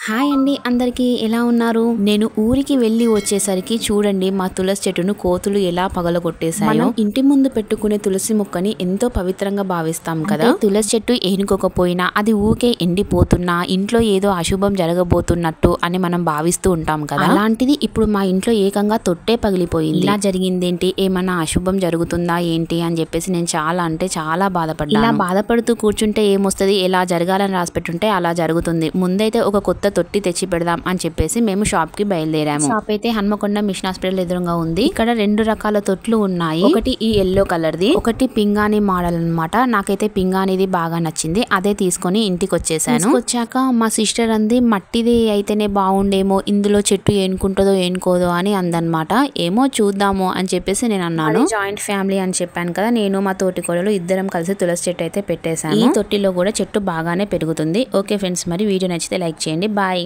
Hi అండి, అందరికీ ఎలా ఉన్నారు? నేను ఊరికి వెళ్ళి వచ్చేసరికి చూడండి మా తులసి చెట్టును కోతులు ఎలా పగలగొట్టేశాయో. మనం ఇంటి ముందు పెట్టుకునే తులసి మొక్కని ఎంతో పవిత్రంగా భావిస్తాం కదా. తులసి చెట్టు ఏనుకోకపోయినా అది ఊకే ఎండిపోతున్నా ఇంట్లో ఏదో అశుభం జరగబోతున్నట్టు అని మనం భావిస్తూ ఉంటాం కదా. అలాంటిది ఇప్పుడు మా ఇంట్లో ఏకంగా తొట్టే పగిలిపోయింది. ఇలా జరిగిందేంటి, ఏమన్నా అశుభం జరుగుతుందా ఏంటి అని చెప్పేసి నేను చాలా అంటే చాలా బాధపడ్డాను. ఇలా బాధపడుతూ కూర్చుంటే ఏమొస్తుంది, ఎలా జరగాలని రాసిపెట్టుంటే అలా జరుగుతుంది. ముందైతే ఒక కొత్త తొట్టి తెచ్చి పెడదాం అని చెప్పేసి మేము షాప్ కి బయలుదేరాము. షాప్ అయితే హన్మకొండ మిషన్ హాస్పిటల్ ఎదురుగా ఉంది. ఇక్కడ 2 రకాల తొట్లు ఉన్నాయి. ఒకటి ఈ ఎల్లో కలర్ ది, ఒకటి పింగాణి మోడల్ అన్నమాట. నాకైతే పింగాణిది బాగా నచ్చింది, అదే తీసుకొని ఇంటికి వచ్చేసాను. వచ్చాక మా సిస్టర్ అంది మట్టిది అయితేనే బాగుండేమో, ఇందులో చెట్టు ఏనుకుంటుందో ఏనుకోదో అని అందనమాట. ఏమో చూద్దాము అని చెప్పేసి నేను అన్నాను. జాయింట్ ఫ్యామిలీ అని చెప్పాను కదా, నేను మా తోటి కోడలు ఇద్దరం కలిసి తులసి చెట్టు అయితే పెట్టేశాను. ఈ తొట్టిలో కూడా చెట్టు బాగానే పెరుగుతుంది. ఓకే ఫ్రెండ్స్, మరి వీడియో నచ్చితే లైక్ చేయండి. బాయ్.